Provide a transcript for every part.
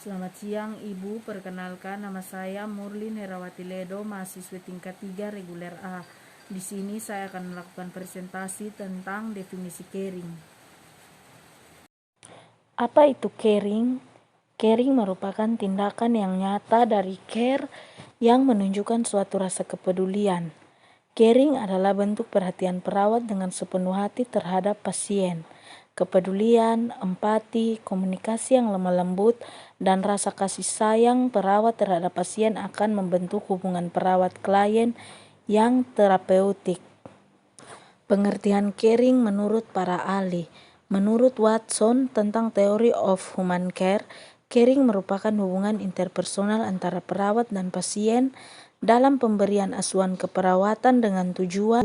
Selamat siang Ibu, perkenalkan nama saya Murlin Herawati Ledo, mahasiswi tingkat 3 reguler A. Di sini saya akan melakukan presentasi tentang definisi caring. Apa itu caring? Caring merupakan tindakan yang nyata dari care yang menunjukkan suatu rasa kepedulian. Caring adalah bentuk perhatian perawat dengan sepenuh hati terhadap pasien. Kepedulian, empati, komunikasi yang lemah lembut, dan rasa kasih sayang perawat terhadap pasien akan membentuk hubungan perawat-klien yang terapeutik. Pengertian caring menurut para ahli. Menurut Watson tentang teori of human care, caring merupakan hubungan interpersonal antara perawat dan pasien dalam pemberian asuhan keperawatan dengan tujuan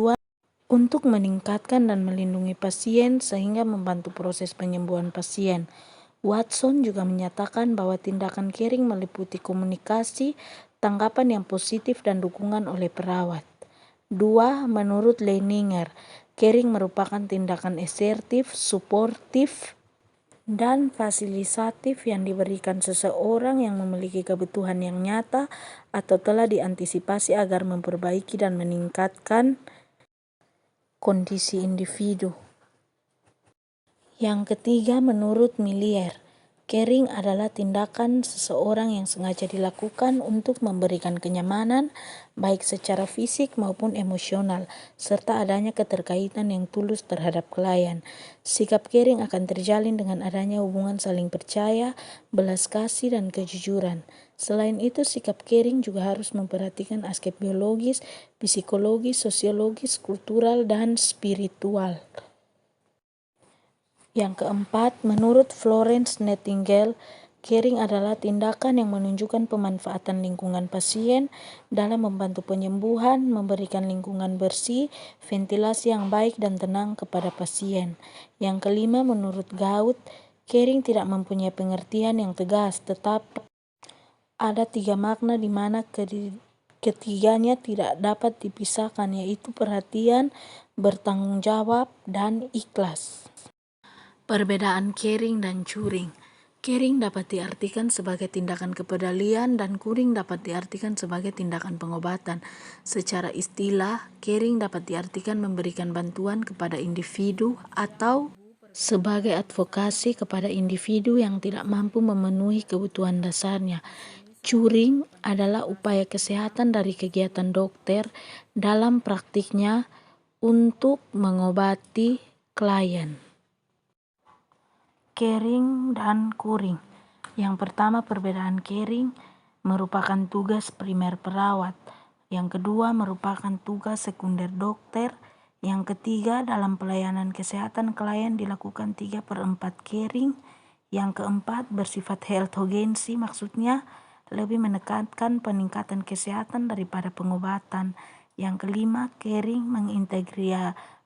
untuk meningkatkan dan melindungi pasien sehingga membantu proses penyembuhan pasien. Watson juga menyatakan bahwa tindakan caring meliputi komunikasi, tanggapan yang positif dan dukungan oleh perawat. 2. Menurut Leininger, caring merupakan tindakan asertif, suportif, dan fasilitatif yang diberikan seseorang yang memiliki kebutuhan yang nyata atau telah diantisipasi agar memperbaiki dan meningkatkan kondisi individu. Yang ketiga, menurut Millier, caring adalah tindakan seseorang yang sengaja dilakukan untuk memberikan kenyamanan, baik secara fisik maupun emosional, serta adanya keterkaitan yang tulus terhadap klien. Sikap caring akan terjalin dengan adanya hubungan saling percaya, belas kasih, dan kejujuran. Selain itu, sikap caring juga harus memperhatikan aspek biologis, psikologis, sosiologis, kultural, dan spiritual. Yang keempat, menurut Florence Nightingale, caring adalah tindakan yang menunjukkan pemanfaatan lingkungan pasien dalam membantu penyembuhan, memberikan lingkungan bersih, ventilasi yang baik dan tenang kepada pasien. Yang kelima, menurut Gaut, caring tidak mempunyai pengertian yang tegas, tetapi ada 3 makna di mana ketiganya tidak dapat dipisahkan, yaitu perhatian, bertanggung jawab, dan ikhlas. Perbedaan caring dan curing. Caring dapat diartikan sebagai tindakan kepedulian dan curing dapat diartikan sebagai tindakan pengobatan. Secara istilah, caring dapat diartikan memberikan bantuan kepada individu atau sebagai advokasi kepada individu yang tidak mampu memenuhi kebutuhan dasarnya. Curing adalah upaya kesehatan dari kegiatan dokter dalam praktiknya untuk mengobati klien. Caring dan curing. Yang pertama, perbedaan caring merupakan tugas primer perawat. Yang kedua, merupakan tugas sekunder dokter. Yang ketiga, dalam pelayanan kesehatan klien dilakukan 3/4 caring. Yang keempat, bersifat healthogency, maksudnya lebih menekankan peningkatan kesehatan daripada pengobatan. Yang kelima, caring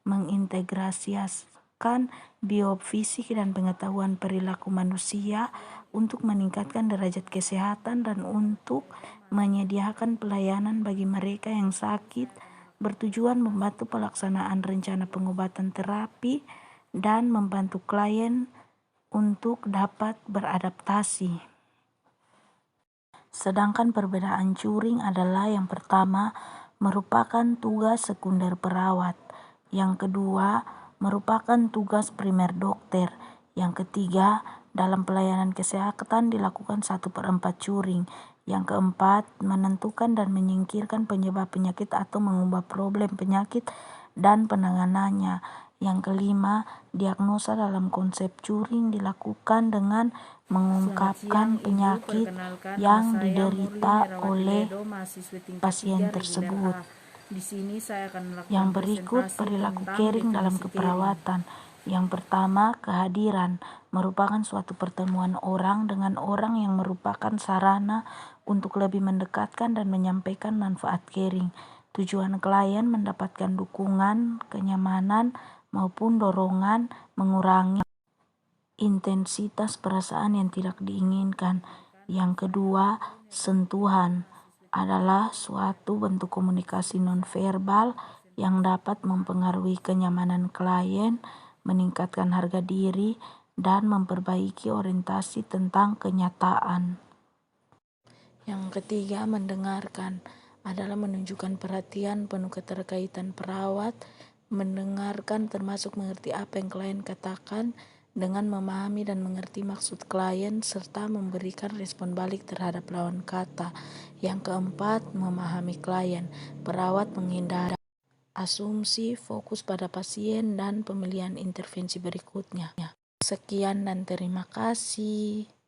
mengintegrasikan biofisik dan pengetahuan perilaku manusia untuk meningkatkan derajat kesehatan dan untuk menyediakan pelayanan bagi mereka yang sakit, bertujuan membantu pelaksanaan rencana pengobatan terapi dan membantu klien untuk dapat beradaptasi. Sedangkan perbedaan curing adalah yang pertama, merupakan tugas sekunder perawat. Yang kedua, merupakan tugas primer dokter. Yang ketiga, dalam pelayanan kesehatan dilakukan 1/4 curing. Yang keempat, menentukan dan menyingkirkan penyebab penyakit atau mengubah problem penyakit dan penanganannya. Yang kelima, diagnosa dalam konsep curing dilakukan dengan mengungkapkan penyakit yang diderita oleh pasien tersebut. Di sini saya akan melakukan Yang berikut perilaku caring dalam keperawatan. Yang pertama, kehadiran merupakan suatu pertemuan orang dengan orang yang merupakan sarana untuk lebih mendekatkan dan menyampaikan manfaat caring. Tujuan klien mendapatkan dukungan, kenyamanan, maupun dorongan, mengurangi intensitas perasaan yang tidak diinginkan. Yang kedua, sentuhan adalah suatu bentuk komunikasi nonverbal yang dapat mempengaruhi kenyamanan klien, meningkatkan harga diri, dan memperbaiki orientasi tentang kenyataan. Yang ketiga, mendengarkan adalah menunjukkan perhatian penuh keterkaitan perawat. Mendengarkan termasuk mengerti apa yang klien katakan dengan memahami dan mengerti maksud klien serta memberikan respon balik terhadap lawan kata. Yang keempat, memahami klien. Perawat menghindari asumsi, fokus pada pasien dan pemilihan intervensi berikutnya. Sekian dan terima kasih.